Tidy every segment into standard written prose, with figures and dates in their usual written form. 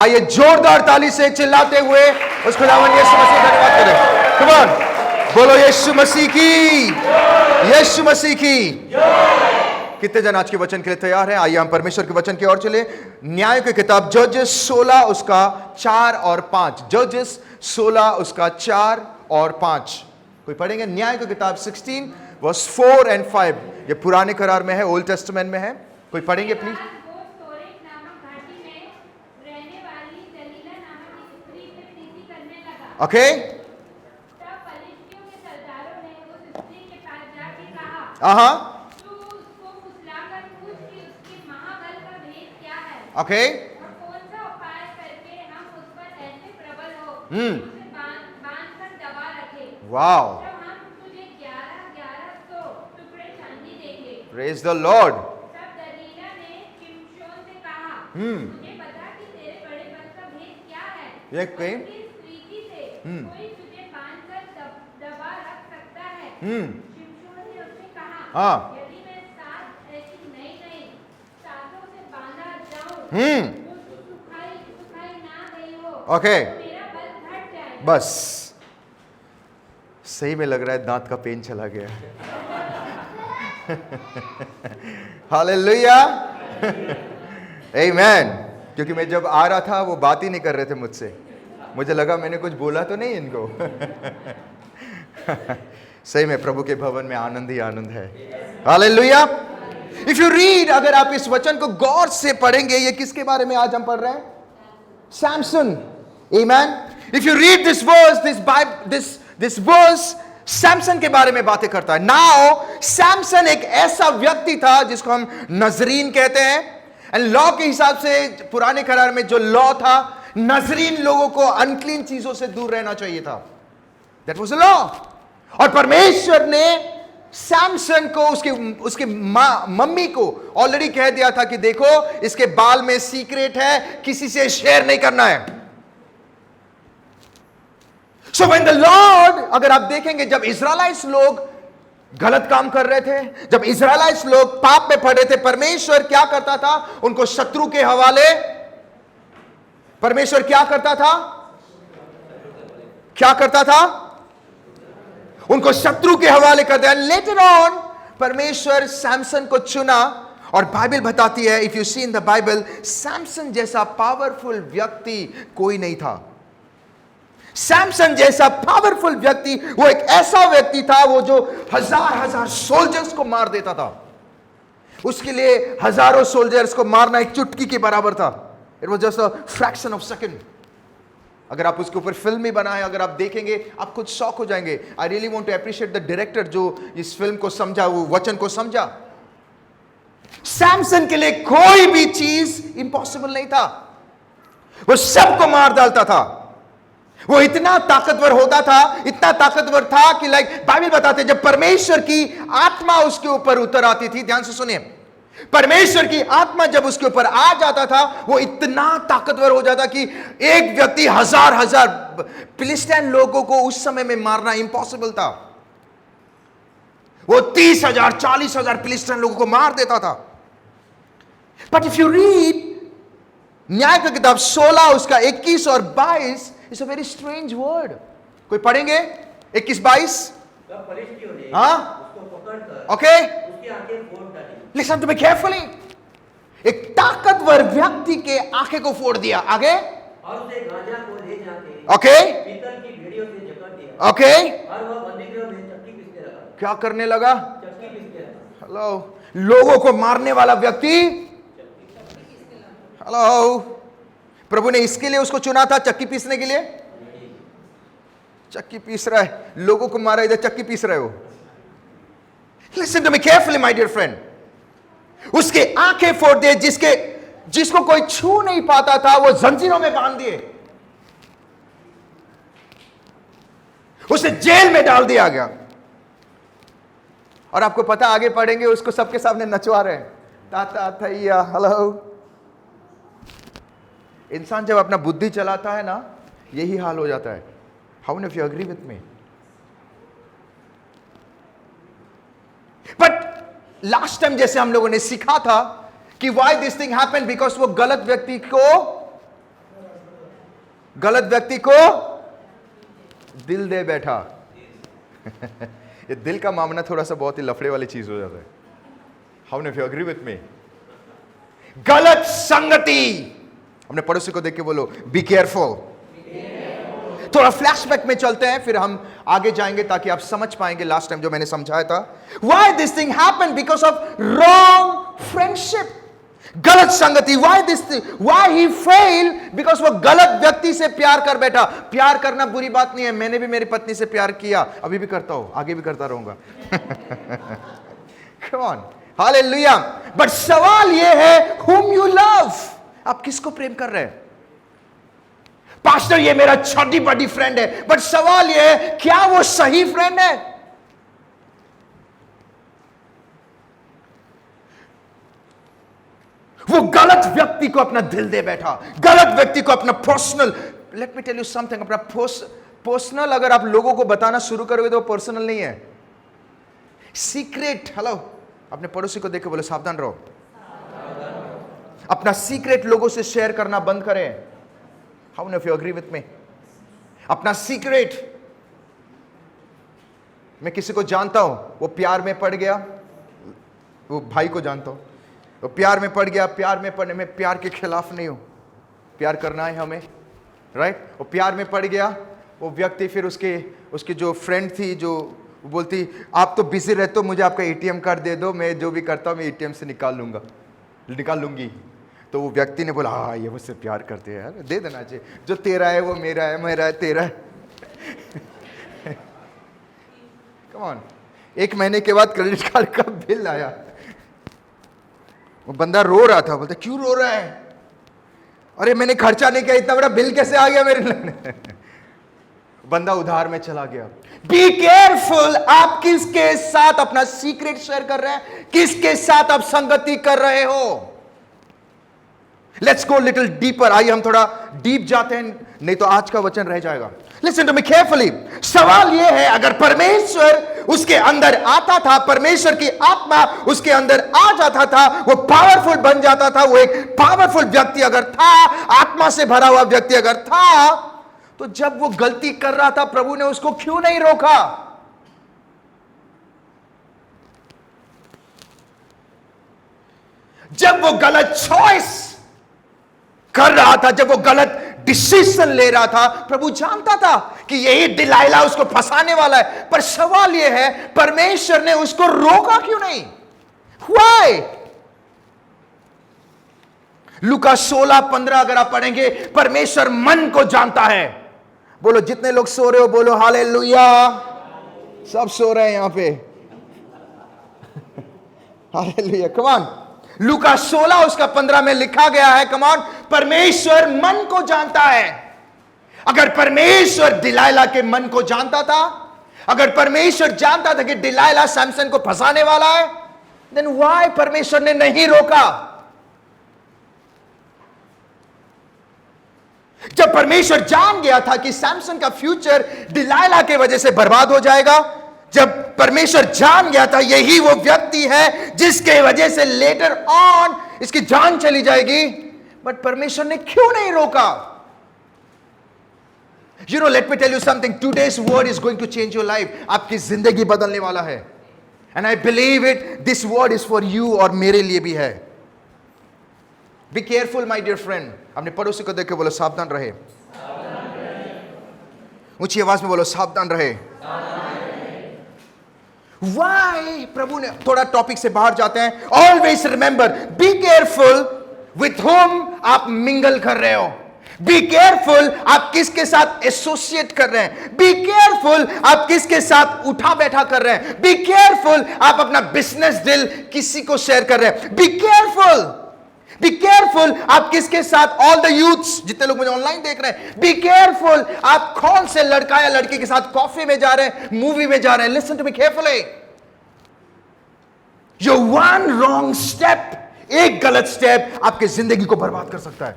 आइए जोरदार ताली से चिल्लाते हुए उस खुदावन यीशु मसीह का धन्यवाद करें। कम ऑन, बोलो यीशु मसीह की, यीशु मसीह की। कितने जन आज के वचन के लिए तैयार हैं? आइए हम परमेश्वर के वचन की ओर चले। न्याय की किताब जजेस 16 उसका 4 और 5। जजेस 16 उसका 4 और 5 कोई पढ़ेंगे? न्याय की किताब 16 वर्स 4 एंड 5। ये पुराने करार में है, ओल्ड टेस्टामेंट में है। कोई पढ़ेंगे please? Okay, okay, wow, praise the Lord. ये कहीं हाँ, ओके, बस सही में लग रहा है दांत का पेन चला गया। हालेलुया, आमेन। क्योंकि मैं जब आ रहा था वो बात ही नहीं कर रहे थे मुझसे, मुझे लगा मैंने कुछ बोला तो नहीं इनको। सही में प्रभु के भवन में आनंद ही आनंद है। हालेलुया। इफ यू रीड, अगर आप इस वचन को गौर से पढ़ेंगे, ये किसके बारे में आज हम पढ़ रहे हैं? Samson. Amen. If you read this verse, this verse Samson के बारे में बातें करता है। नाउ सैमसन एक ऐसा व्यक्ति था जिसको हम नजरीन कहते हैं। एंड लॉ के हिसाब से पुराने करार में जो लॉ था, नजरीन लोगों को अनक्लीन चीजों से दूर रहना चाहिए था। That was the law. और परमेश्वर ने सैमसन को उसके मम्मी को ऑलरेडी कह दिया था कि देखो इसके बाल में सीक्रेट है, किसी से शेयर नहीं करना है। सो व्हेन द लॉर्ड, अगर आप देखेंगे जब इज़राइलीट्स लोग गलत काम कर रहे थे, जब इज़राइलीट्स लोग पाप में पड़ रहे थे, परमेश्वर क्या करता था? उनको शत्रु के हवाले। परमेश्वर क्या करता था? क्या करता था? उनको शत्रु के हवाले कर दिया। लेटर ऑन परमेश्वर सैमसन को चुना, और बाइबल बताती है, if you see in the Bible, Samson जैसा पावरफुल व्यक्ति कोई नहीं था। सैमसन जैसा पावरफुल व्यक्ति, वो एक ऐसा व्यक्ति था वो जो हजार सोल्जर्स को मार देता था। उसके लिए हजारों सोल्जर्स को मारना एक चुटकी के बराबर था। It was just a fraction of second. अगर आप उसके ऊपर फिल्म भी बनाए, अगर आप देखेंगे आप खुद शॉक हो जाएंगे। I really want to appreciate the director जो इस फिल्म को समझा, वो वचन को समझा। सैमसन के लिए कोई भी चीज इंपॉसिबल नहीं था। वो सबको मार डालता था। वो इतना ताकतवर होता था, इतना ताकतवर था कि बाइबल बताते जब परमेश्वर की आत्मा उसके ऊपर उतर आती थी, ध्यान से सुनिए, परमेश्वर की आत्मा जब उसके ऊपर आ जाता था, वो इतना ताकतवर हो जाता कि एक व्यक्ति हजार फिलिस्तीन लोगों को उस समय में मारना इंपॉसिबल था। वो 30,000 40,000 फिलिस्तीन लोगों को मार देता था। बट इफ यू रीड न्याय की किताब 16 उसका 21 और 22, it's a very strange word. कोई पढ़ेंगे 21-22? हाँ, okay, listen to me carefully. एक ताकतवर व्यक्ति के आंखें को फोड़ दिया। आगे, और उसे गाजा को ले जाके ओके पीतल की भेड़ियों से जकड़ दिया। ओके, और वह बंदीगृह में चक्की पीसने लगा। क्या करने लगा? चक्की पीसने लगा। हेलो, लोगों को मारने वाला व्यक्ति। हेलो, प्रभु ने इसके लिए उसको चुना था, चक्की पीसने के लिए। चक्की पीस रहा है, लोगों को मारा, इधर चक्की पीस रहे हो। Listen to me carefully my dear friend. उसके आंखें फोड़ दिए, जिसको कोई छू नहीं पाता था वो जंजीरों में बांध दिए, उसे जेल में डाल दिया गया। और आपको पता, आगे पढ़ेंगे, उसको सबके सामने नचवा रहे हैं, ताता थैया। हेलो, इंसान जब अपना बुद्धि चलाता है ना, यही हाल हो जाता है। How many of you agree with me? But last time जैसे हम लोगों ने सीखा था कि why this thing happened, because वो गलत व्यक्ति को गलत व्यक्ति को दिल दे बैठा। ये दिल का मामला थोड़ा सा बहुत ही लफड़े वाली चीज हो जाता है। How many of you agree with me? गलत संगति। अपने पड़ोसी को देख के बोलो बी केयरफुल। थोड़ा फ्लैशबैक में चलते हैं, फिर हम आगे जाएंगे ताकि आप समझ पाएंगे लास्ट टाइम जो मैंने समझाया था। Why this thing happened? Because of wrong friendship. गलत संगति। Why this thing? Why he failed? Because वो गलत व्यक्ति से प्यार कर बैठा। प्यार करना बुरी बात नहीं है, मैंने भी मेरी पत्नी से प्यार किया, अभी भी करता हूं, आगे भी करता रहूंगा। Come on, Hallelujah. But सवाल ये है whom you love, आप किसको प्रेम कर रहे हैं? पास्टर ये मेरा छोटी बड़ी फ्रेंड है, बट सवाल ये है क्या वो सही फ्रेंड है? वो गलत व्यक्ति को अपना दिल दे बैठा, गलत व्यक्ति को अपना personal. Let me tell you something, अपना पर्सनल अगर आप लोगों को बताना शुरू करोगे तो पर्सनल नहीं है, सीक्रेट। हेलो, अपने पड़ोसी को देख के बोले सावधान रहो। अपना सीक्रेट लोगों से शेयर करना बंद करें। How many of you agree with me? अपना सीक्रेट। मैं किसी को जानता हूं, वो प्यार में पड़ गया, वो भाई को जानता हूं, वो प्यार में पड़ गया। प्यार में पड़ने में प्यार के खिलाफ नहीं हूं, प्यार करना है हमें, राइट? वो प्यार में पड़ गया, वो व्यक्ति फिर उसकी जो फ्रेंड थी, जो बोलती आप तो बिजी रहते हो, मुझे आपका एटीएम कार्ड दे दो, मैं जो भी करता हूं मैं एटीएम से निकाल लूंगी। तो वो व्यक्ति ने बोला हाँ ये मुझसे प्यार करते हैं यार, दे देना चाहिए, जो तेरा है वो मेरा है, मेरा है तेरा है। Come on. 1 महीने के बाद क्रेडिट कार्ड का बिल आया, वो बंदा रो रहा था, बोलता क्यों रो रहा है? अरे मैंने खर्चा नहीं किया, इतना बड़ा बिल कैसे आ गया मेरे लिए? बंदा उधार में चला गया। बी केयरफुल, आप किसके साथ अपना सीक्रेट शेयर कर रहे हैं, किसके साथ आप संगति कर रहे हो? Let's go little deeper. आइए हम थोड़ा डीप जाते हैं, नहीं तो आज का वचन रह जाएगा। Listen to me carefully. सवाल यह है, अगर परमेश्वर उसके अंदर आता था, परमेश्वर की आत्मा उसके अंदर आ जाता था, वो पावरफुल बन जाता था, वो एक पावरफुल व्यक्ति अगर था, आत्मा से भरा हुआ व्यक्ति अगर था, तो जब वो गलती कर रहा था प्रभु ने उसको क्यों नहीं रोका? जब वो गलत चॉइस कर रहा था, जब वो गलत डिसीजन ले रहा था, प्रभु जानता था कि यही डिलाइला उसको फंसाने वाला है। पर सवाल यह है, परमेश्वर ने उसको रोका क्यों नहीं? Why? लूका 16:15 अगर आप पढ़ेंगे, परमेश्वर मन को जानता है। बोलो जितने लोग सो रहे हो बोलो हालेलुया। सब सो रहे हैं यहां पे। Hallelujah, come on. लूका 16 उसका 15 में लिखा गया है, कम ऑन, परमेश्वर मन को जानता है। अगर परमेश्वर डिलाइला के मन को जानता था, अगर परमेश्वर जानता था कि डिलाइला सैमसन को फंसाने वाला है, देन व्हाई परमेश्वर ने नहीं रोका? जब परमेश्वर जान गया था कि सैमसन का फ्यूचर डिलाइला के वजह से बर्बाद हो जाएगा, जब परमेश्वर जान गया था यही वो व्यक्ति है जिसके वजह से लेटर ऑन इसकी जान चली जाएगी, बट परमेश्वर ने क्यों नहीं रोका? You know, let me tell you something. Today's word is going to change your life. आपकी जिंदगी बदलने वाला है. And I believe it. This word is for you और मेरे लिए भी है. Be careful, my dear friend. अपने पड़ोसी को देख के बोलो सावधान रहे. ऊंची आवाज में बोलो सावधान रहे. Why? प्रभु ने, थोड़ा टॉपिक से बाहर जाते हैं. Always remember, be careful with whom आप मिंगल कर रहे हो. बी केयरफुल आप किसके साथ एसोसिएट कर रहे हैं. बी केयरफुल आप किसके साथ उठा बैठा कर रहे हैं. बी केयरफुल आप अपना बिजनेस डील किसी को शेयर कर रहे हैं. Be careful. बी केयरफुल आप किसके साथ, ऑल द यूथ्स जितने लोग मुझे ऑनलाइन देख रहे हैं, बी केयरफुल आप कौन से लड़का या लड़की के साथ कॉफी में जा रहे हैं, मूवी में जा रहे हैं. Listen to me carefully. Your one wrong step, एक गलत स्टेप आपकी जिंदगी को बर्बाद कर सकता है.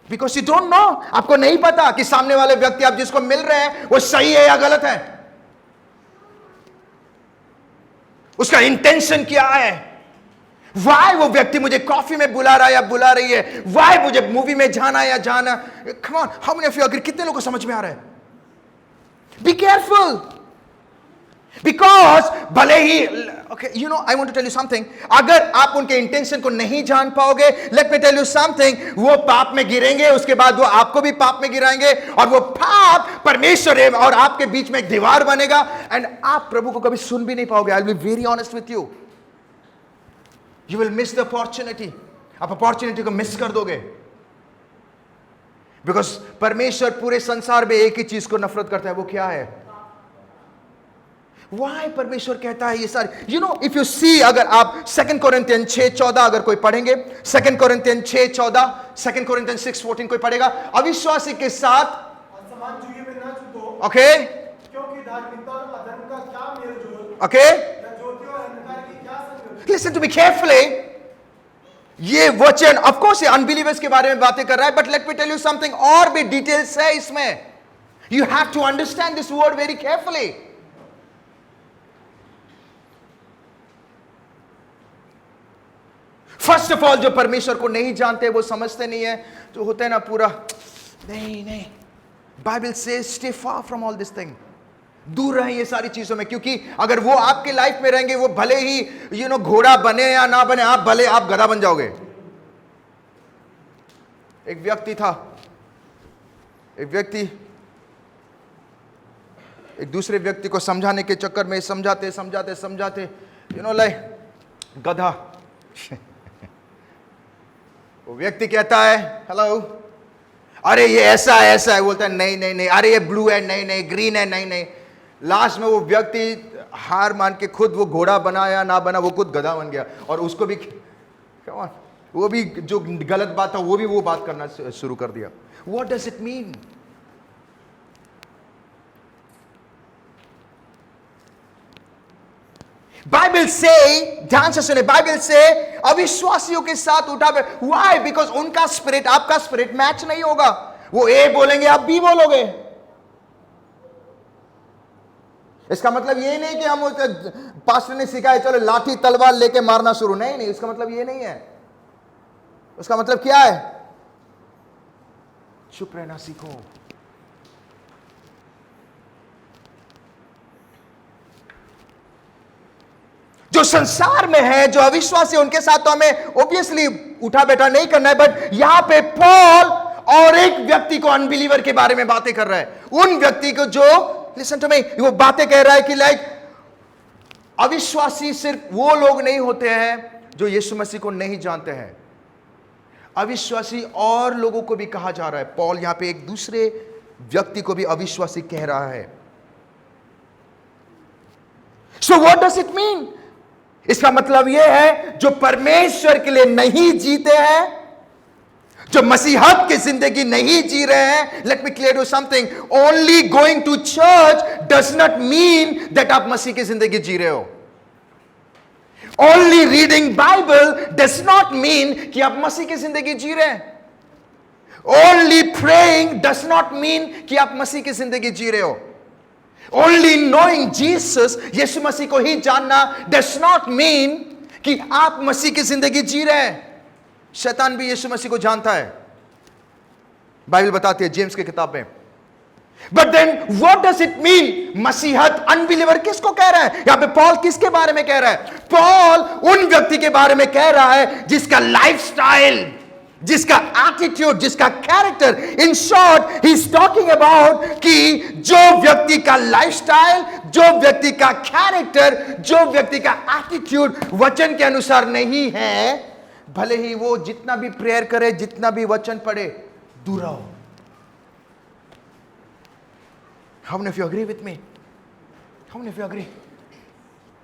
बिकॉज यू डोंट नो, आपको नहीं पता कि सामने वाले व्यक्ति आप जिसको मिल रहे हैं वो सही है या गलत है, उसका इंटेंशन क्या है. वाई वो व्यक्ति मुझे कॉफी में बुला रहा है या बुला रही है, वाई मुझे मूवी में जाना या जाना। Come on, how many of you agree? कितने लोगों को समझ में आ रहा है? बी केयरफुल, बिकॉज भले ही, okay, you know, I want to tell you something, अगर आप उनके इंटेंशन को नहीं जान पाओगे, let me tell you something, वो पाप में गिरेंगे, उसके बाद वो आपको भी पाप में गिराएंगे, और वो पाप परमेश्वर और आपके बीच में एक दीवार बनेगा, एंड आप प्रभु को कभी सुन भी नहीं पाओगे। I will be very honest with you, you will miss the opportunity, आप अपॉर्चुनिटी को मिस कर दोगे। बिकॉज परमेश्वर पूरे संसार में एक ही चीज को नफरत करता है, वो क्या है? Why परमेश्वर कहता है ये सारे? You know, if you see, अगर आप 2 कोरिन्थियन 6:14 अगर कोई पढ़ेंगे, 2 कोरिन्थियन 6:14, 2 कोरिन्थियन 6:14 कोई पढ़ेगा, अविश्वासी के साथ असमान जुए में न छूटो, ओके, क्योंकि धार्मिकता और अधर्म का क्या मेल जोल, ओके, या ज्योति और अंधकार की क्या संगति? listen to me carefully. ये वचन ऑफ कोर्स ये अनबिलीवर्स के बारे में बातें कर रहा है, but let me tell you something, और भी डिटेल्स है इसमें। You have to understand this word very carefully. First of all, जो परमेश्वर को नहीं जानते, वो समझते नहीं है, जो होता है ना पूरा, नहीं, बाइबल से stay far from all this thing, दूर रहें ये सारी चीजों में, क्योंकि अगर वो आपके लाइफ में रहेंगे, वो भले ही घोड़ा बने या ना बने, आप गधा बन जाओगे। एक व्यक्ति था, एक व्यक्ति एक दूसरे व्यक्ति को समझाने के चक्कर में समझाते लाइक गधा। वो व्यक्ति कहता है हेलो, अरे ये ऐसा है, बोलता है नहीं, अरे ये ब्लू है, नहीं, ग्रीन है, नहीं। लास्ट में वो व्यक्ति हार मान के खुद वो घोड़ा बना या ना बना, वो खुद गधा बन गया, और उसको भी वो भी जो गलत बात था वो बात करना शुरू कर दिया। What does it mean? Bible से, ध्यान से सुने, बाइबल से अविश्वासियों के साथ उठा। व्हाई? बिकॉज उनका स्पिरिट आपका स्पिरिट मैच नहीं होगा। वो ए बोलेंगे, आप बी बोलोगे। इसका मतलब ये नहीं कि हम पास्टर ने सिखाया चलो लाठी तलवार लेके मारना शुरू, नहीं, इसका मतलब ये नहीं है। उसका मतलब क्या है? चुप रहना सीखो। जो संसार में है, जो अविश्वासी, उनके साथ तो हमें ऑब्वियसली उठा बैठा नहीं करना है, बट यहां पे पॉल और एक व्यक्ति को, अनबिलीवर के बारे में बातें कर रहा है। उन व्यक्ति को जो, लिसन टू मी, वो बातें कह रहा है कि लाइक अविश्वासी सिर्फ वो लोग नहीं होते हैं जो यीशु मसीह को नहीं जानते हैं, अविश्वासी और लोगों को भी कहा जा रहा है। पॉल यहां पे एक दूसरे व्यक्ति को भी अविश्वासी कह रहा है। सो व्हाट डज इट मीन? इसका मतलब यह है जो परमेश्वर के लिए नहीं जीते हैं, जो मसीहत की जिंदगी नहीं जी रहे हैं, let me clear you something, only going to church does not mean that आप मसीह की जिंदगी जी रहे हो। Only reading Bible does not mean कि आप मसीह की जिंदगी जी रहे हैं। Only praying does not mean कि आप मसीह की जिंदगी जी रहे हो। ओनली नोइंग जीसस, यीशु मसीह को ही जानना, डज नॉट मीन कि आप मसीह की जिंदगी जी रहे हैं। शैतान भी यीशु मसीह को जानता है, बाइबल बताती है जेम्स की किताब में। But then what does it mean? मसीहत, अनबिलीवर किसको कह रहा है यहां पे? पॉल किसके बारे में कह रहा है? पॉल उन व्यक्ति के बारे में कह रहा है जिसका लाइफस्टाइल, जिसका एटीट्यूड, जिसका character, in short he is talking about कि जो व्यक्ति का लाइफस्टाइल, जो व्यक्ति का कैरेक्टर, जो व्यक्ति का एटीट्यूड वचन के अनुसार नहीं है, भले ही वो जितना भी प्रेयर करे, जितना भी वचन पढ़े, दूर रहो। How many of you agree with me? How many of you agree?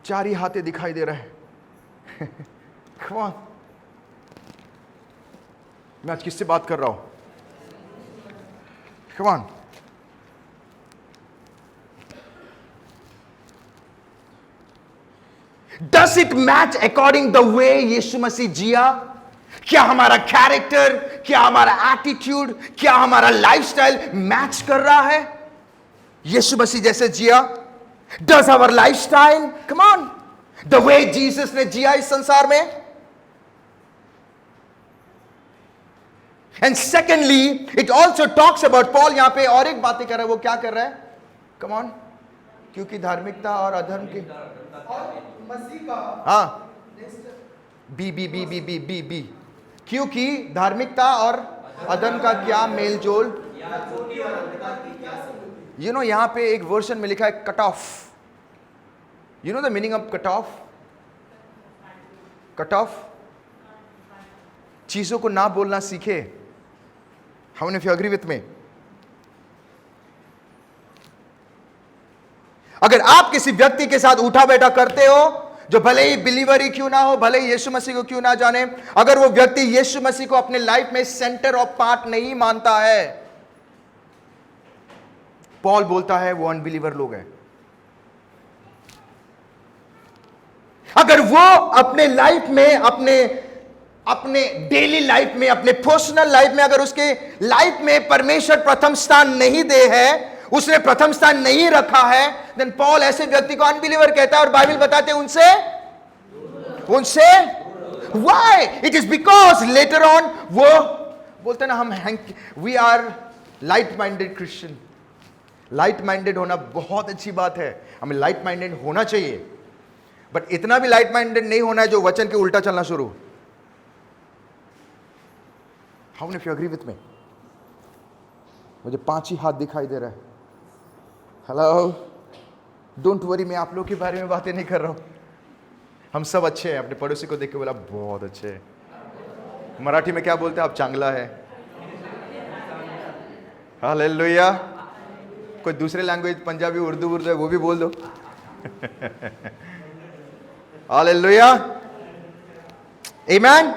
चार ही हाथे दिखाई दे रहे हैं। Come on. मैं आज किससे बात कर रहा हूं? Come on. Does it match according the way यीशु मसीह जिया? क्या हमारा कैरेक्टर, क्या हमारा एटीट्यूड, क्या हमारा लाइफस्टाइल मैच कर रहा है यीशु मसीह जैसे जिया? Does our lifestyle, come on, the way Jesus ने जिया इस संसार में, and secondly it also talks about, Paul यहां पे और एक बातें कर रहा है, वो क्या कर रहा है? कम ऑन, क्योंकि धार्मिकता और अधर्म की, और मसीह का हाँ, बी बी बी बी बी बी बी, क्योंकि धार्मिकता और अधर्म का क्या मेल जोल? यू नो यहां पे एक वर्जन में लिखा है cut off. You know the meaning of cut off? Cut off, चीजों को ना बोलना सीखे. How many of you agree with me? अगर आप किसी व्यक्ति के साथ उठा बैठा करते हो, जो भले ही बिलीवर ही क्यों ना हो, भले ही यीशु मसीह को क्यों ना जाने, अगर वो व्यक्ति यीशु मसीह को अपने लाइफ में सेंटर ऑफ पार्ट नहीं मानता है, पॉल बोलता है वो अनबिलीवर लोग हैं. अगर वो अपने लाइफ में, अपने डेली लाइफ में, अपने पर्सनल लाइफ में, अगर उसके लाइफ में परमेश्वर प्रथम स्थान नहीं दे है, उसने प्रथम स्थान नहीं रखा है, देन पॉल ऐसे व्यक्ति को अनबिलीवर कहता है. और बाइबल बताते हैं उनसे why? It is because later on वो बोलते हैं ना, we are light minded Christian. Light minded होना बहुत अच्छी बात है, हमें लाइट माइंडेड होना चाहिए, बट इतना भी लाइट माइंडेड नहीं होना है जो वचन के उल्टा चलना शुरू. How many of you agree with me? मुझे 5 ही हाथ दिखाई दे रहा है. हेलो, डोंट वरी, मैं आप लोग के बारे में बातें नहीं कर रहा हूं. हम सब अच्छे हैं. अपने पड़ोसी को देख के बोला बहुत अच्छे हैं. मराठी में क्या बोलते हैं आप? चांगला है. हालेलुया. कोई दूसरे लैंग्वेज, पंजाबी, उर्दू है, वो भी बोल दो. हालेलुया. आमीन.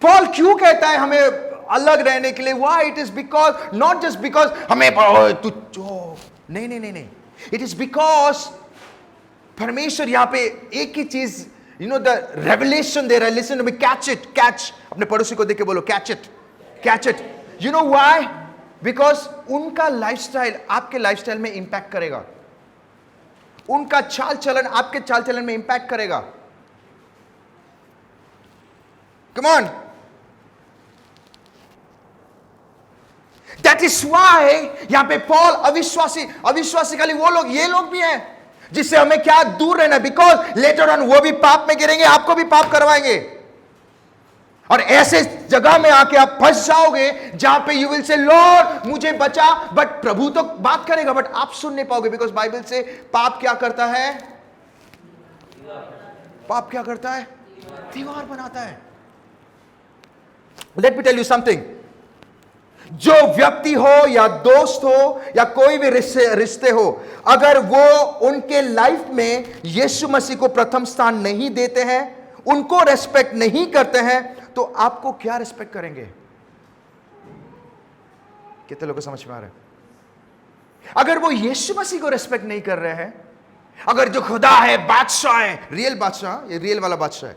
पॉल क्यों कहता है हमें अलग रहने के लिए? Why? It is because, not just because हमें तू नहीं, इट इज बिकॉज परमेश्वर यहां पे एक ही चीज, यू नो, द रेवलेशन दे रहा है. Listen to me, catch it, catch. अपने पड़ोसी को देख के बोलो catch it, catch it. You know why? Because उनका लाइफस्टाइल आपके लाइफस्टाइल में इंपैक्ट करेगा. उनका चाल चलन आपके चाल चलन में इंपैक्ट करेगा. Come on. That is why यहां पे पॉल अविश्वासी खाली वो लोग, ये लोग भी हैं जिससे हमें क्या दूर रहना, बिकॉज लेटर ऑन वो भी पाप में गिरेंगे, आपको भी पाप करवाएंगे. और ऐसे जगह में आके आप फंस जाओगे जहां पे यू विल से लॉर्ड मुझे बचा, बट प्रभु तो बात करेगा बट आप सुन नहीं पाओगे. बिकॉज बाइबल से पाप क्या करता है? पाप क्या करता है? दीवार बनाता है. Let me tell you something. जो व्यक्ति हो या दोस्त हो या कोई भी रिश्ते हो, अगर वो उनके लाइफ में यीशु मसीह को प्रथम स्थान नहीं देते हैं, उनको रेस्पेक्ट नहीं करते हैं, तो आपको क्या रेस्पेक्ट करेंगे? कितने लोगों को समझ में आ रहा है? अगर वो यीशु मसीह को रेस्पेक्ट नहीं कर रहे हैं, अगर जो खुदा है, बादशाह है, रियल बादशाह, ये रियल वाला बादशाह है,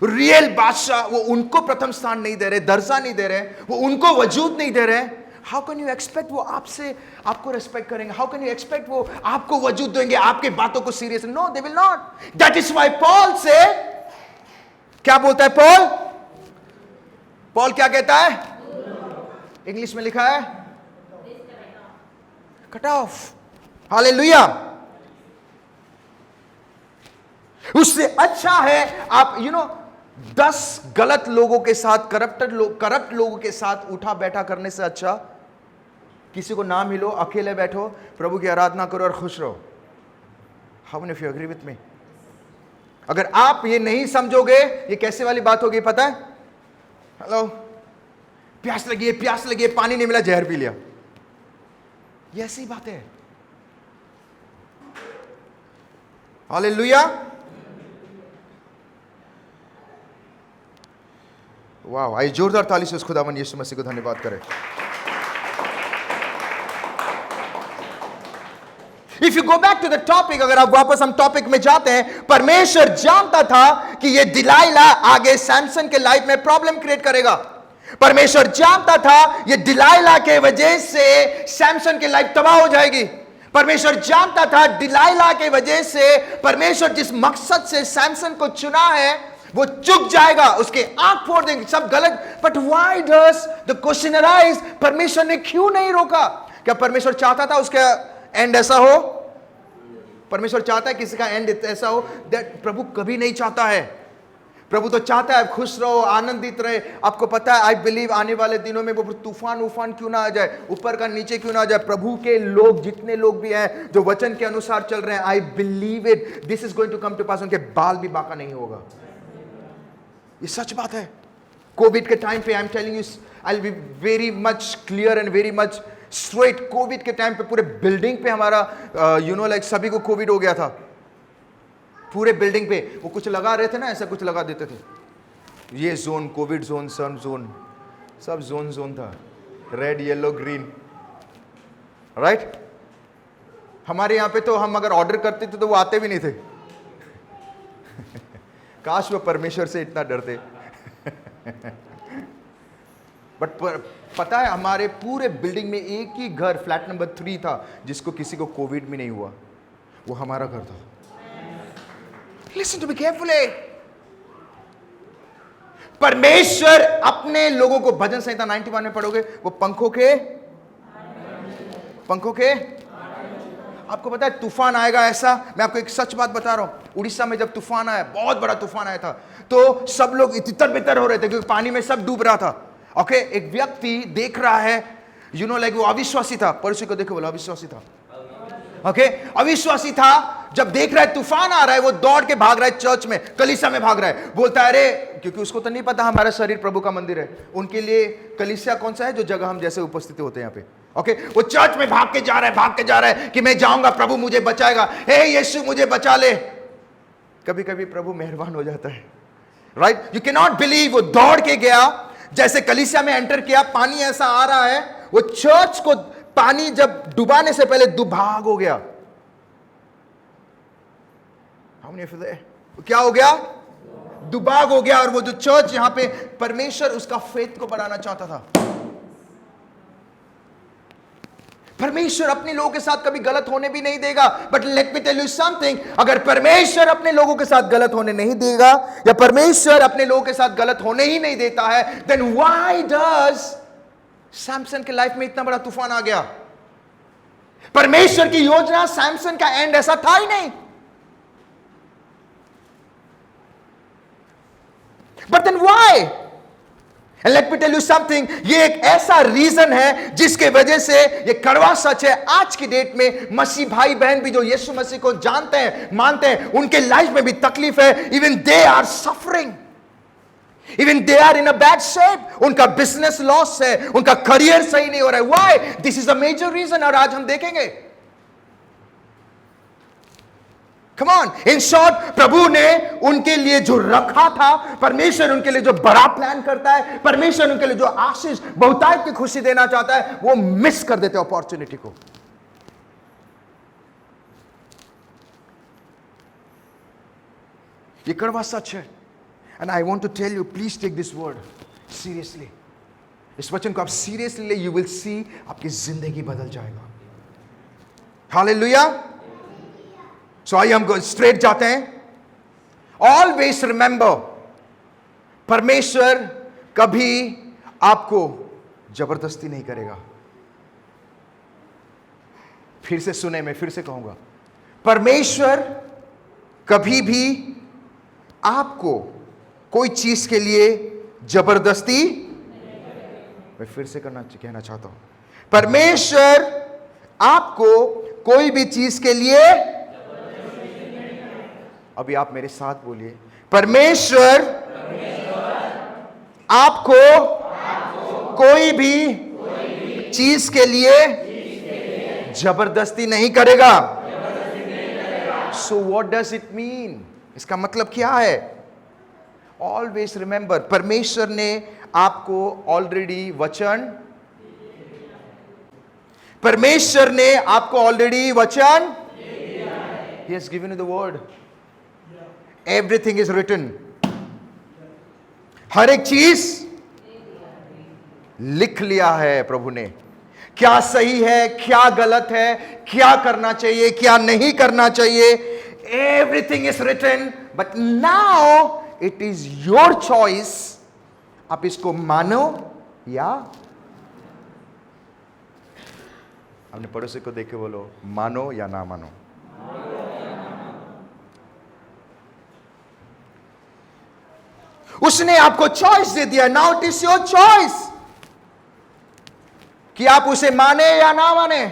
रियल बादशाह, वो उनको प्रथम स्थान नहीं दे रहे, दर्जा नहीं दे रहे, वो उनको वजूद नहीं दे रहे, हाउ कैन यू एक्सपेक्ट वो आपसे आपको रेस्पेक्ट करेंगे? हाउ कैन यू एक्सपेक्ट वो आपको वजूद देंगे, आपके बातों को serious? No, they will not. That is why Paul से क्या बोलता है? पॉल क्या कहता है? इंग्लिश में लिखा है कट ऑफ. हालेलुया. उससे अच्छा है आप 10 गलत लोगों के साथ, करप्ट लोगों के साथ उठा बैठा करने से अच्छा किसी को ना मिलो, अकेले बैठो, प्रभु की आराधना करो और खुश रहो. How many of you agree with me? अगर आप ये नहीं समझोगे, ये कैसे वाली बात होगी पता है? हेलो, प्यास लगी है, पानी नहीं मिला, जहर पी लिया. ये ऐसी बात है. हालेलुया. वाह, आइए जोरदार ताली से उस खुदावन यीशु मसीह को धन्यवाद करें. If you go back to the topic, अगर आप वापस हम टॉपिक में जाते हैं, परमेश्वर जानता था कि ये दिलाइला आगे सैमसन के लाइफ में प्रॉब्लम क्रिएट करेगा. परमेश्वर जानता था ये दिलाइला के वजह से सैमसन की लाइफ तबाह हो जाएगी. परमेश्वर जानता था दिलाइला के वजह से, परमेश्वर जिस मकसद से सैमसन को चुना है, वो चुक जाएगा, उसके आंख फोड़ देंगे, सब गलत। But why does the question arise, परमेश्वर ने क्यों नहीं रोका? क्या परमेश्वर चाहता था उसका एंड ऐसा हो? परमेश्वर चाहता है किसी का एंड ऐसा हो? दैट प्रभु कभी नहीं चाहता है। प्रभु तो चाहता है खुश रहो, आनंदित रहे। आपको पता है, आई बिलीव आने वाले दिनों में वो तूफान उफान क्यों ना आ जाए, ऊपर का नीचे क्यों ना आ जाए, प्रभु के लोग जितने लोग भी हैं जो वचन के अनुसार चल रहे हैं, I believe it, this is going to come to pass. उनके बाल भी बांका नहीं होगा, ये सच बात है। कोविड के टाइम पे I am telling you, I will be very much clear and very much straight. Covid के टाइम पे पूरे बिल्डिंग पे हमारा लाइक सभी को कोविड हो गया था, पूरे बिल्डिंग पे। वो कुछ लगा रहे थे ना, ऐसा कुछ लगा देते थे, ये जोन कोविड जोन, सन जोन, सब जोन जोन था, रेड येलो ग्रीन, राइट। हमारे यहाँ पे तो हम अगर ऑर्डर करते थे तो वो आते भी नहीं थे। काश वो परमेश्वर से इतना डरते। बट पता है, हमारे पूरे बिल्डिंग में एक ही घर, फ्लैट नंबर 3 था, जिसको किसी को कोविड भी नहीं हुआ, वो हमारा घर था। Listen to me carefully. परमेश्वर अपने लोगों को, भजन संहिता 91 में पढ़ोगे, वो पंखों के आपको पता है तूफान आएगा ऐसा। मैं आपको एक सच बात बता रहा हूं, उड़ीसा में जब तूफान आया, बहुत बड़ा तूफान आया था, तो सब लोग तितर बितर हो रहे थे क्योंकि पानी में सब डूब रहा था। ओके, एक व्यक्ति देख रहा है, लाइक वो अविश्वासी था, पड़ोसी को देखो, बोला अविश्वासी था। ओके, अविश्वासी था। जब देख रहा है तूफान आ रहा है, वो दौड़ के भाग रहा है चर्च में, कलीसिया में भाग रहा है, बोलता है अरे, क्योंकि उसको तो नहीं पता हमारा शरीर प्रभु का मंदिर है। उनके लिए कलीसिया कौन सा है? जो जगह हम जैसे उपस्थित होते हैं यहाँ पे। ओके, वो चर्च में भाग के जा रहा है कि मैं जाऊंगा, प्रभु मुझे बचाएगा, हे यीशु मुझे बचा ले। कभी कभी प्रभु मेहरबान हो जाता है, right. You can not believe, वो दौड़ के गया, जैसे कलीसिया में एंटर किया, पानी ऐसा आ रहा है, वो चर्च को पानी जब डुबाने से पहले दुभाग हो गया। क्या हो गया? दुभाग हो गया। और वो जो चर्च, यहां पे परमेश्वर उसका फेथ को बढ़ाना चाहता था। परमेश्वर अपने लोगों के साथ कभी गलत होने भी नहीं देगा। But let me tell you something, अगर परमेश्वर अपने लोगों के साथ गलत होने नहीं देगा, या परमेश्वर अपने लोगों के साथ गलत होने ही नहीं देता है, देन व्हाई डज सैमसन के लाइफ में इतना बड़ा तूफान आ गया? परमेश्वर की योजना, सैमसन का एंड ऐसा था ही नहीं। But then why? And let me tell you something, ये एक ऐसा रीजन है जिसके वजह से, ये कड़वा सच है, आज की डेट में मसीह भाई बहन भी जो यीशु मसीह को जानते हैं, मानते हैं, उनके लाइफ में भी तकलीफ है। Even they are suffering, even they are in a bad shape. उनका बिजनेस लॉस है, उनका करियर सही नहीं हो रहा है। Why? This is a major reason, और आज हम देखेंगे। Come on, in short, प्रभु ने उनके लिए जो रखा था, परमेश्वर उनके लिए जो बड़ा प्लान करता है, परमेश्वर उनके लिए जो आशीष, बहुतायत की खुशी देना चाहता है, वो मिस कर देते अपॉर्चुनिटी को। ये कड़वा सच है। And I want to tell you, please take this word seriously. इस वचन को आप सीरियसली ले, यू विल सी आपकी जिंदगी बदल जाएगा। हालेलुया। सो आइए हम स्ट्रेट जाते हैं। ऑलवेज रिमेंबर, परमेश्वर कभी आपको जबरदस्ती नहीं करेगा। फिर से सुने, मैं फिर से कहूंगा, परमेश्वर कभी भी आपको कोई चीज के लिए जबरदस्ती, मैं फिर से कहना चाहता हूं, परमेश्वर आपको कोई भी चीज के लिए, अभी आप मेरे साथ बोलिए, परमेश्वर आपको कोई भी चीज के लिए जबरदस्ती नहीं करेगा। सो व्हाट डज इट मीन? इसका मतलब क्या है? ऑलवेज रिमेंबर, परमेश्वर ने आपको ऑलरेडी वचन, परमेश्वर ने आपको ऑलरेडी वचन, He has given you the word. Everything is written. हर एक चीज लिख लिया है प्रभु ने। क्या सही है, क्या गलत है, क्या करना चाहिए, क्या नहीं करना चाहिए, everything is written. But now it is your choice, आप इसको मानो या अपने पड़ोसी को देख के बोलो, मानो या ना मानो। उसने आपको चॉइस दे दिया, now it is your choice कि आप उसे माने या ना माने।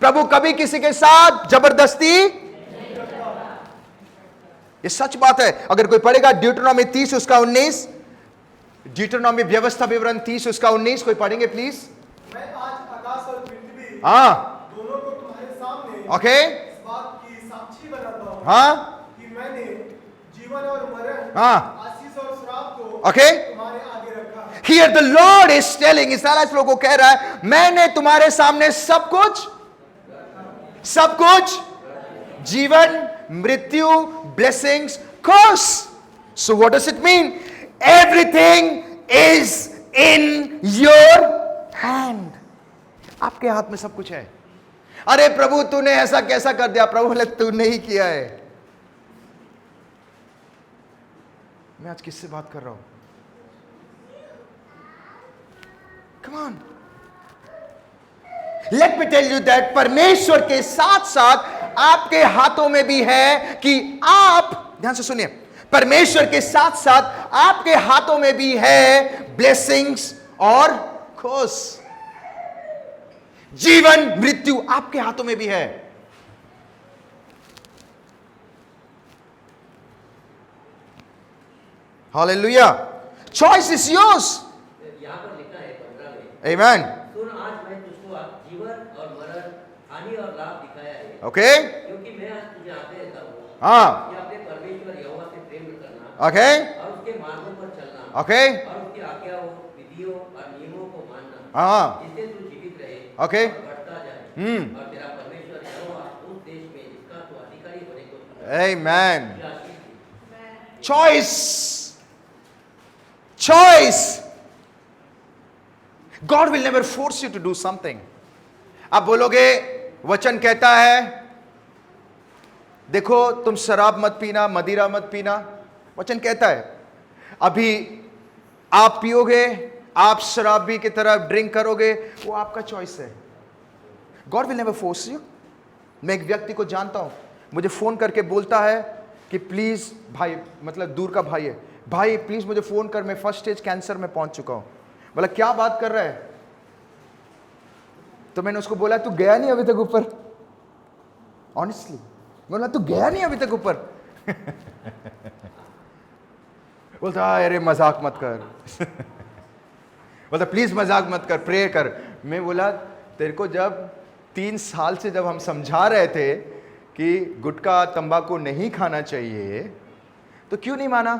प्रभु कभी किसी के साथ जबरदस्ती, ये सच बात है। अगर कोई पढ़ेगा ड्यूटरनॉमी 30 उसका 19, ड्यूटरनॉमी व्यवस्था विवरण 30 उसका 19, कोई पढ़ेंगे प्लीज। मैं आज आकाश और पृथ्वी हाँ दोनों को तुम्हारे सामने ओके इस बात की साक्षी बनाता हूँ हाँ कि मैंने जीवन और मरण, हाँ आशीष और श्राप को ओके। तुम्हारे आगे रखा है। Here the Lord is telling, Israel लोगों को कह रहा है, मैंने तुम्हारे सामने सब कुछ, सब कुछ, जीवन, मृत्यु, blessings, curse. So what does it mean? Everything is in your hand. आपके हाथ में सब कुछ है। अरे प्रभु तूने ऐसा कैसा कर दिया? प्रभु बोले तूने ही किया है। मैं आज किससे बात कर रहा हूं? Come on. Let me tell you that परमेश्वर के साथ साथ आपके हाथों में भी है कि आप, ध्यान से सुनिए, परमेश्वर के साथ साथ आपके हाथों में भी है ब्लेसिंग्स और खोस। जीवन मृत्यु आपके हाथों में भी है। हालेलुया। Choice is yours. यहाँ पर लिखा है 15 में, आमेन। सुन आज मैं तुझको जीवन और मरण, हानि और लाभ दिखाया है। ओके क्योंकि मैं आज तुझे आते रहता हूँ हाँ कि अपने परमेश्वर यहोवा से प्रेम करना ओके और उसके मार्गों पर चलना ओके और उसकी आज्ञाओं, विधियों और नियमों को मानना, हाँ जिससे तू जीवित रहे ओके और बढ़ता जाए। और तेरा परमेश्वर यहोवा उस देश में जिसका तू अधिकारी होने को आमेन। आशीष दे। Choice. Choice. God will never force you to do something. आप बोलोगे वचन कहता है देखो तुम शराब मत पीना, मदिरा मत पीना, वचन कहता है। अभी आप पियोगे, आप शराबी की तरह ड्रिंक करोगे, वो आपका चॉइस है। God will never force you. मैं एक व्यक्ति को जानता हूं, मुझे फोन करके बोलता है कि प्लीज भाई, मतलब दूर का भाई है, भाई प्लीज मुझे फोन कर, मैं फर्स्ट स्टेज कैंसर में पहुंच चुका हूं। बोला क्या बात कर रहा है? तो मैंने उसको बोला तू गया नहीं अभी तक ऊपर? ऑनेस्टली बोला तू गया नहीं अभी तक ऊपर? बोलता अरे मजाक मत कर। बोलता प्लीज मजाक मत कर, प्रे कर। मैं बोला तेरे को जब 3 साल से जब हम समझा रहे थे कि गुटखा तंबाकू नहीं खाना चाहिए तो क्यों नहीं माना?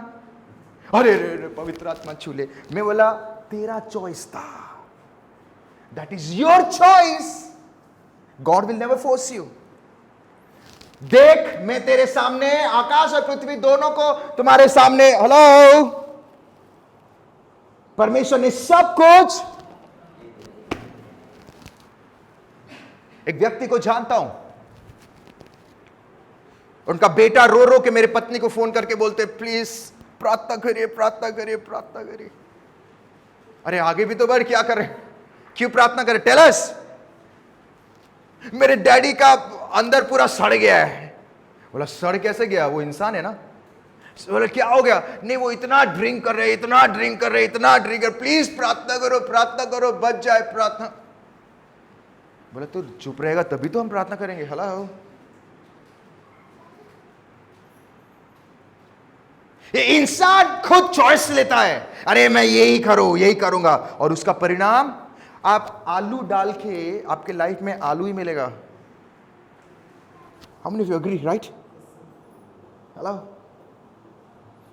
अरे रे पवित्र आत्मा छू ले। मैं बोला तेरा चॉइस था, that is your choice. God will never force you. देख मैं तेरे सामने आकाश और पृथ्वी दोनों को तुम्हारे सामने, हेलो, परमेश्वर ने सब कुछ। एक व्यक्ति को जानता हूं, उनका बेटा रो रो के मेरे पत्नी को फोन करके बोलते प्लीज प्रार्थना करिए, प्रार्थना करिए, प्रार्थना करिए। अरे आगे भी तो बढ़, क्या कर रहे, क्यों प्रार्थना करें? Tell us. मेरे डैडी का अंदर पूरा सड़ गया है। बोला सड़ कैसे गया? वो इंसान है ना। बोला क्या हो गया? नहीं वो इतना ड्रिंक कर रहे, इतना ड्रिंक कर रहे, इतना ड्रिंक कर, प्लीज प्रार्थना करो, प्रार्थना करो, बच जाए प्रार्थना। बोला तो चुप रहेगा तभी तो हम प्रार्थना करेंगे। हेलो, ये इंसान खुद चॉइस लेता है, अरे मैं यही करूं, यही करूंगा, और उसका परिणाम आप आलू डाल के आपके लाइफ में आलू ही मिलेगा। How many of you agree, right? Hello,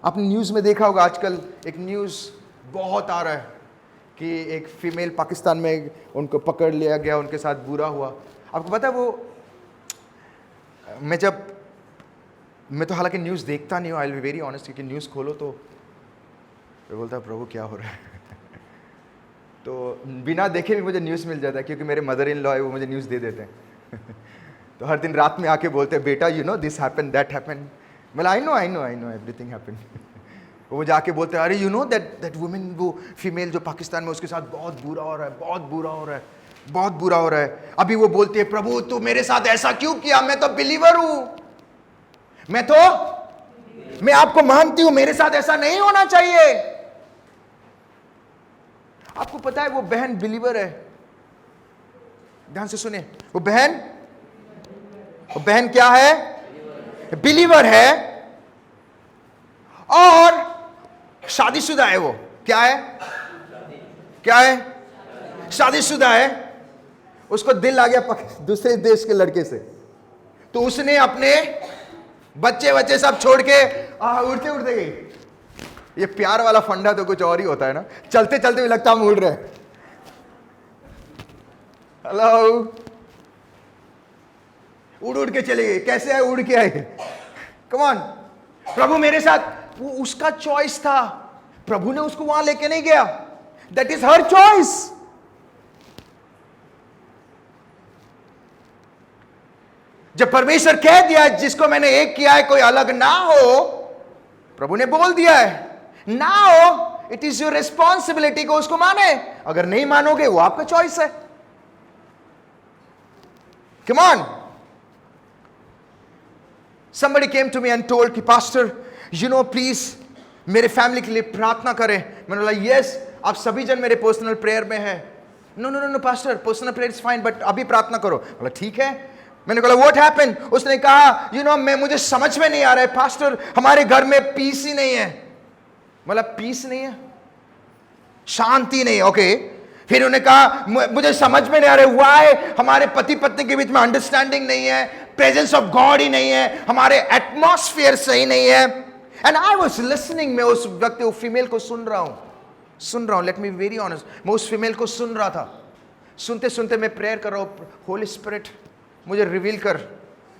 आपने न्यूज में देखा होगा आजकल एक न्यूज बहुत आ रहा है कि एक फीमेल पाकिस्तान में उनको पकड़ लिया गया, उनके साथ बुरा हुआ। आपको पता है वो, मैं तो हालांकि न्यूज़ देखता नहीं हूँ, I will be very honest, क्योंकि न्यूज़ खोलो तो मैं बोलता प्रभु क्या हो रहा है। तो बिना देखे भी मुझे न्यूज़ मिल जाता है, क्योंकि मेरे मदर इन लॉ है, वो मुझे न्यूज़ दे देते हैं। तो हर दिन रात में आके बोलते हैं बेटा you know this happen, that happen. मतलब आई नो एवरीथिंग हैपन। वो जाके बोलते हैं, अरे यू नो दैट वुमेन, वो फीमेल जो पाकिस्तान में, उसके साथ बहुत बुरा हो रहा है, बहुत बुरा हो रहा है, बहुत बुरा हो रहा है। अभी वो बोलती है, प्रभु तू मेरे साथ ऐसा क्यों किया, मैं तो बिलीवर हूं, मैं आपको मानती हूं, मेरे साथ ऐसा नहीं होना चाहिए। आपको पता है वो बहन बिलीवर है, ध्यान से सुनिए, वो बहन क्या है, बिलीवर है, और शादीशुदा है। वो क्या है, शादीशुदा है। उसको दिल आ गया दूसरे देश के लड़के से, तो उसने अपने बच्चे सब छोड़ के उड़ते उड़ते गई। ये प्यार वाला फंडा तो कुछ और ही होता है ना, चलते चलते भी लगता हम उड़ रहे हैं। हेलो, उड़ के चले गए। कैसे आए, उड़ के आए। कम ऑन, प्रभु मेरे साथ, वो उसका चॉइस था, प्रभु ने उसको वहां लेके नहीं गया। That is her choice. जब परमेश्वर कह दिया जिसको मैंने एक किया है कोई अलग ना हो, प्रभु ने बोल दिया है ना हो, इट इज योर रिस्पॉन्सिबिलिटी को उसको माने। अगर नहीं मानोगे वो आपका चॉइस है। Come on, somebody came to me and told कि पास्टर यू नो प्लीज मेरे फैमिली के लिए प्रार्थना करें। मैंने बोला यस, आप सभी जन मेरे पर्सनल प्रेयर में है। No pastor, personal prayer is fine, but अभी प्रार्थना करो। बोला ठीक है। मैंने बोला व्हाट हैपेंड? उसने कहा यू नो मुझे समझ में नहीं आ रहा है पास्टर, हमारे घर में पीस ही नहीं है। बोला पीस नहीं है, शांति नहीं है। ओके, फिर उन्होंने कहा मुझे समझ में नहीं आ रहा है व्हाई हमारे पति पत्नी के बीच में अंडरस्टैंडिंग नहीं है, प्रेजेंस ऑफ गॉड ही नहीं है, हमारे एटमॉस्फेयर सही नहीं है। एंड आई वाज लिसनिंग, मैं उस व्यक्ति, वो फीमेल को सुन रहा हूं। लेट मी वेरी ऑनेस्ट, मैं उस फीमेल को सुन रहा था। सुनते सुनते मैं प्रेयर कर रहा हूं, होली स्पिरिट मुझे रिवील कर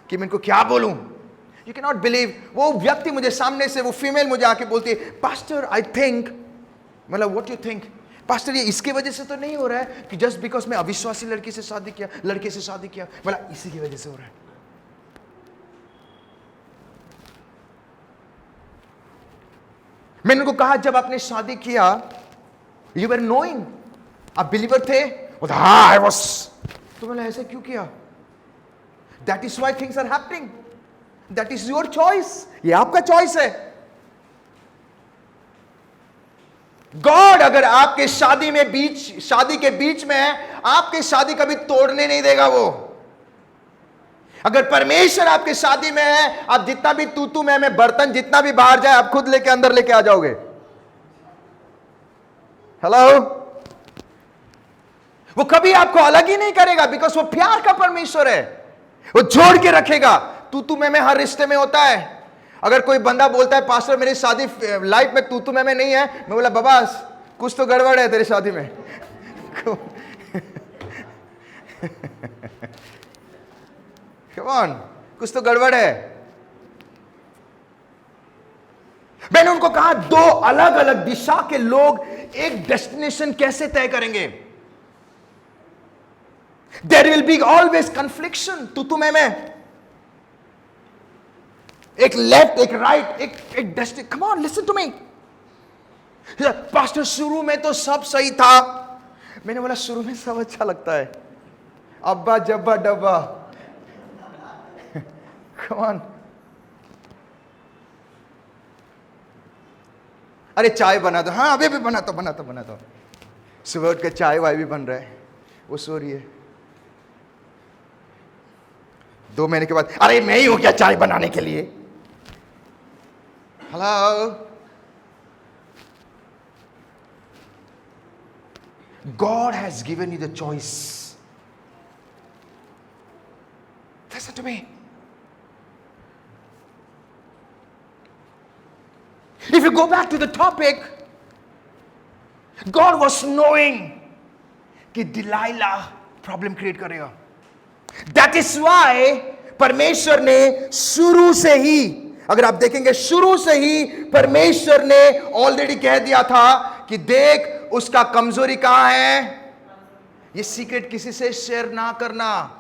कि मैं इनको क्या बोलूं। यू कैन नॉट बिलीव, वो व्यक्ति मुझे सामने से, वो फीमेल मुझे आके बोलती है पास्टर आई थिंक, मतलब व्हाट यू थिंक पास्टर, ये इसकी वजह से तो नहीं हो रहा है कि जस्ट बिकॉज मैं अविश्वासी लड़के से शादी किया, बोला इसी की वजह से हो रहा है। मैंने उनको कहा जब आपने शादी किया यू वर नोइंग, आप बिलीवर थे? हाँ आई वाज। तो मैंने ऐसे क्यों किया? That is why things are happening, that is your choice, ये आपका चॉइस है। गॉड अगर आपके शादी के बीच में है, आपकी शादी कभी तोड़ने नहीं देगा वो। अगर परमेश्वर आपके शादी में है, आप जितना भी तू मैं बर्तन जितना भी बाहर जाए, आप खुद लेके अंदर लेके आ जाओगे। हेलो, वो कभी आपको अलग ही नहीं करेगा, बिकॉज वो प्यार का परमेश्वर है, वो जोड़ के रखेगा। तू मैं हर रिश्ते में होता है। अगर कोई बंदा बोलता है पास्टर मेरी शादी लाइफ में तू मैं नहीं है, मैं बोला बाबा कुछ तो गड़बड़ है तेरी शादी में। Come on, कुछ तो गड़बड़ है। मैंने उनको कहा दो अलग अलग दिशा के लोग एक डेस्टिनेशन कैसे तय करेंगे? There will be always confliction, तू मैं, एक लेफ्ट एक राइट, एक destination. Come on listen to me. Pastor शुरू में तो सब सही था। मैंने बोला शुरू में सब अच्छा लगता है, अब्बा जब्बा डब्बा। कम ऑन, अरे चाय बना दो। हाँ अभी भी बनाता। सुबह उठ के चाय वाय भी बन रहा है, वो सो रही है। 2 महीने के बाद अरे मैं ही हूं क्या चाय बनाने के लिए? Hello, God has given you the choice. Listen to me. If you go back to the topic, God was knowing कि Delilah problem create करेगा। That is why परमेश्वर ने शुरू से ही, अगर आप देखेंगे शुरू से ही परमेश्वर ने ऑलरेडी कह दिया था कि देख उसका कमजोरी कहां है, ये सीक्रेट किसी से शेयर ना करना।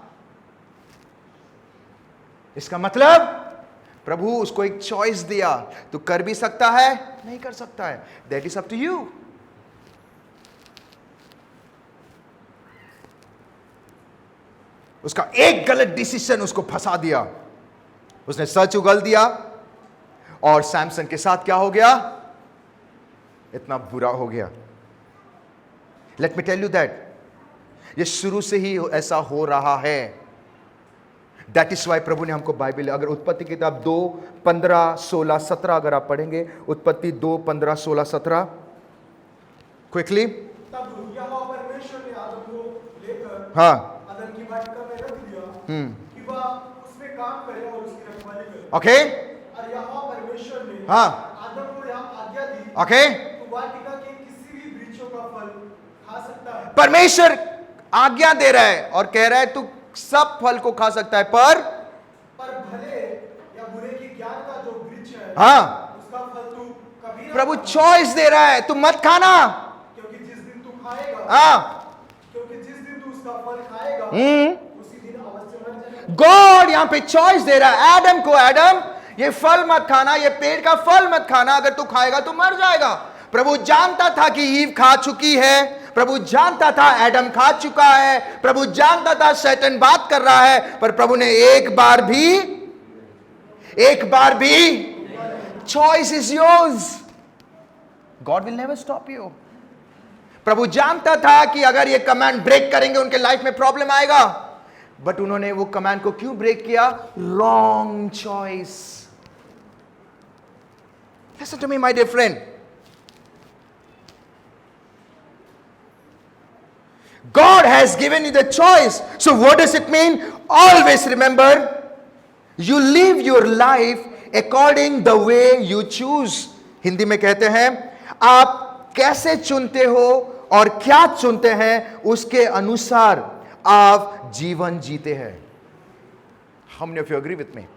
इसका मतलब प्रभु उसको एक चॉइस दिया, तू कर भी सकता है, नहीं कर सकता है, that is up to you. उसका एक गलत डिसीजन उसको फंसा दिया, उसने सच उगल दिया, और सैमसन के साथ क्या हो गया, इतना बुरा हो गया। Let me tell you that ये शुरू से ही ऐसा हो रहा है। दैट इज वाई प्रभु ने हमको बाइबल, अगर उत्पत्ति किताब 2, 15, 16, 17 अगर आप पढ़ेंगे, उत्पत्ति 2, 15, 16, 17 क्विकली। तब यहोवा परमेश्वर ने आदम को लेकर हाँ, अदन की वाटिका में रख दिया कि वह उसमें काम करे और उसकी रखवाली करे। ओके, और यहोवा परमेश्वर ने हाँ, आदम को यह आज्ञा दी, ओके। तू वाटिका के किसी भी वृक्षों का फल खा सकता है, परमेश्वर आज्ञा दे रहा है और कह रहा है तू सब फल को खा सकता है, पर भले या बुरे के ज्ञान का जो वृक्ष है, हाँ, उसका फल तू कभी ना प्रभु खाना, चॉइस दे रहा है, तू मत खाना। क्योंकि जिस दिन तू खाएगा, हाँ, क्योंकि जिस दिन तू उसका फल खाएगा, उसी दिन अवश्य मर जाएगा। गॉड यहां पे चॉइस दे रहा है एडम को, एडम ये फल मत खाना, ये पेड़ का फल मत खाना, अगर तू खाएगा तो मर जाएगा। प्रभु जानता था कि ईव खा चुकी है, प्रभु जानता था एडम खा चुका है, प्रभु जानता था शैतान बात कर रहा है, पर प्रभु ने एक बार भी choice is yours, God will never stop you. प्रभु जानता था कि अगर ये कमांड ब्रेक करेंगे उनके लाइफ में प्रॉब्लम आएगा, बट उन्होंने वो कमांड को क्यों ब्रेक किया? Wrong choice. Listen to me, my dear friend. God has given you the choice. So what does it mean? Always remember, you live your life according the way you choose. Hindi में कहते हैं आप कैसे चुनते हो और क्या चुनते हैं उसके अनुसार आप जीवन जीते हैं। How many of you agree with me?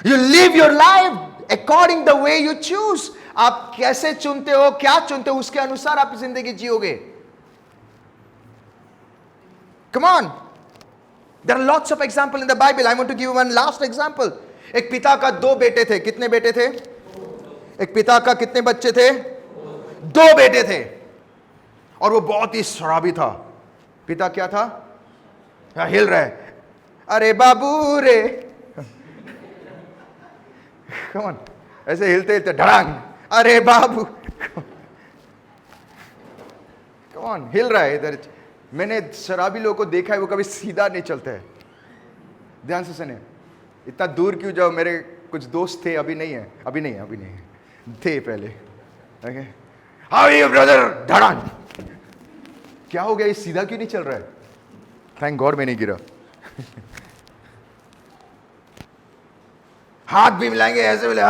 You live your life according the way you choose. आप कैसे चुनते हो, क्या चुनते हो, उसके अनुसार आप जिंदगी जियोगे। Come on. There are lots of examples in the Bible. I want to give you one last example. एक पिता का 2 बेटे थे। कितने बेटे थे? एक पिता का कितने बच्चे थे? 2 बेटे थे। और वो बहुत ही शराबी था। पिता क्या था? हिल रहा है, अरे बाबू रे, Come on. ऐसे हिलते हिलते ढड़ांग, अरे बाबू, Come on, हिल रहा है इधर। मैंने शराबी लोगों को देखा है, वो कभी सीधा नहीं चलते हैं। ध्यान से सुने, इतना दूर क्यों जाओ। मेरे कुछ दोस्त थे, अभी नहीं है, थे पहले। ओके, हाउ यू ब्रदर, धड़ांग, क्या हो गया, ये सीधा क्यों नहीं चल रहा है? थैंक गॉड मैं नहीं गिरा। हाथ भी मिलाएंगे, ऐसे मिले,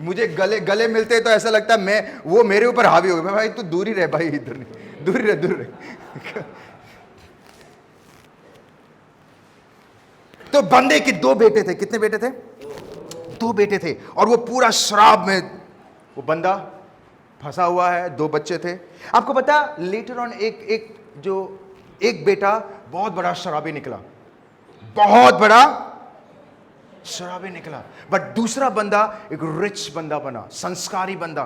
मुझे गले मिलते तो ऐसा लगता है वो मेरे ऊपर हावी हो गया। भाई तू दूर ही रह भाई, इधर नहीं, दूर रह। तो बंदे के 2 बेटे थे। कितने बेटे थे? 2 बेटे थे। और वो पूरा शराब में, वो बंदा फंसा हुआ है, 2 बच्चे थे। आपको पता, लेटर ऑन एक बेटा बहुत बड़ा शराबी निकला, बट दूसरा बंदा एक रिच बंदा बना, संस्कारी बंदा,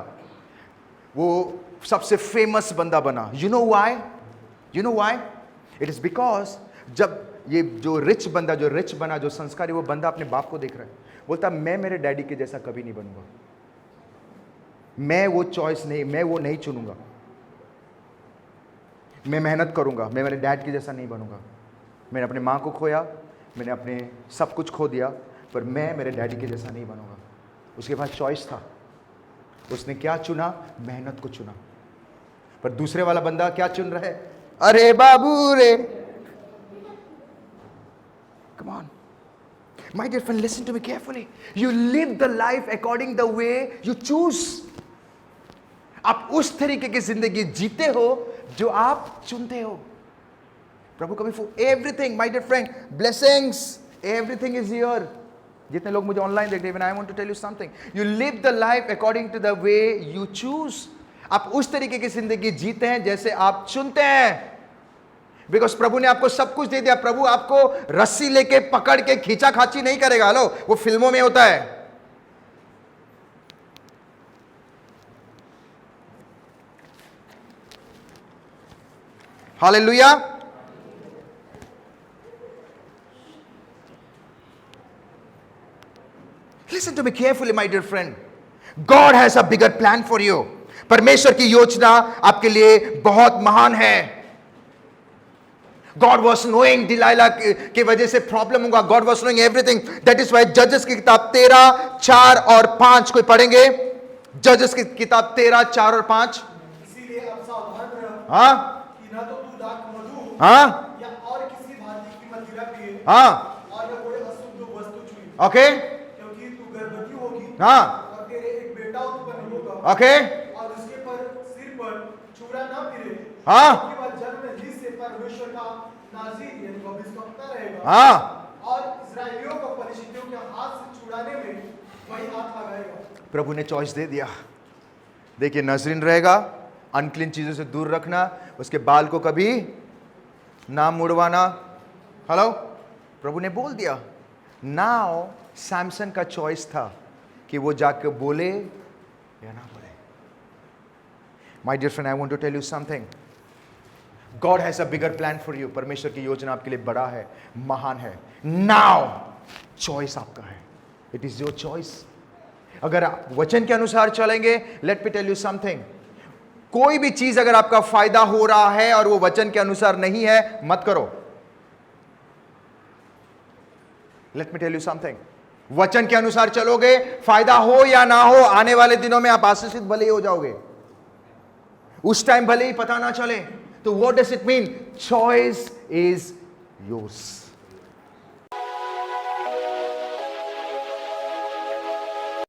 वो सबसे फेमस बंदा बना। You know why? It is because जब ये जो रिच बना, जो संस्कारी, वो बंदा अपने बाप को देख रहा है, बोलता मैं मेरे डैडी के जैसा कभी नहीं बनूंगा, मैं वो नहीं चुनूंगा, मैं मेहनत करूंगा, मैं मेरे डैड के जैसा नहीं बनूंगा। मैंने अपने माँ को खोया, मैंने अपने सब कुछ खो दिया, पर मैं मेरे डैडी के जैसा नहीं बनूंगा। उसके पास चॉइस था, उसने क्या चुना? मेहनत को चुना। पर दूसरे वाला बंदा क्या चुन रहा है? अरे बाबू रे। Come on. My dear friend, listen to me carefully. You live the life according the way you choose. आप उस तरीके की जिंदगी जीते हो जो आप चुनते हो। प्रभु कभी everything, my dear friend, blessings, everything is here. जितने लोग मुझे ऑनलाइन देख रहे हैं, I want to tell you something. You live the life according to the way you choose. आप उस तरीके की जिंदगी जीते हैं जैसे आप चुनते हैं। बिकॉज प्रभु ने आपको सब कुछ दे दिया। प्रभु आपको रस्सी लेके पकड़ के खींचा खाची नहीं करेगा। लो, वो फिल्मों में होता है। Hallelujah. Listen to me carefully, my dear friend. God has a bigger plan for you. परमेश्वर की योजना आपके लिए बहुत महान है। God was knowing डिलाइला की वजह से प्रॉब्लम होगा। God was knowing everything. That is why जजेस की किताब 13, 4 और 5 कोई पढ़ेंगे? जजेस की किताब 13, 4 और 5। इसीलिए अब सावधान रहो हाँ कि ना तो तू दाख मधु हाँ या और किसी भांति की मदिरा पिए हाँ और न कोई अशुद्ध वस्तु छुए, ओके क्योंकि तू गर्भवती होगी हाँ और तेरे एक बेटा उत्पन्न होगा ओके और उसके पर सिर पर छुरा ना फिरे, हाँ उसके बाद जन्म ही से परमेश्वर का नाज़ीर यानी भविष्यवक्ता रहेगा हाँ और इस्राएलियों को पलिश्तियों के हाथ से छुड़ाने में वही हाथ लगाएगा। प्रभु ने चॉइस दे दिया। देखिए, नजरीन रहेगा, अनक्लीन चीजों से दूर रखना, उसके बाल को कभी ना मुड़वाना। हेलो, प्रभु ने बोल दिया। नाउ सैमसन का चॉइस था कि वो जाकर बोले या ना बोले। My dear friend, I want to tell you something. God has a bigger plan for you. परमेश्वर की योजना आपके लिए बड़ा है, महान है। नाउ चॉइस आपका है। It is your choice. अगर आप वचन के अनुसार चलेंगे, let me tell you something, कोई भी चीज अगर आपका फायदा हो रहा है और वो वचन के अनुसार नहीं है, मत करो। Let me tell you something, वचन के अनुसार चलोगे, फायदा हो या ना हो, आने वाले दिनों में आप आशीषित भले ही हो जाओगे। उस टाइम भले ही पता ना चले। तो what does it mean? Choice is yours.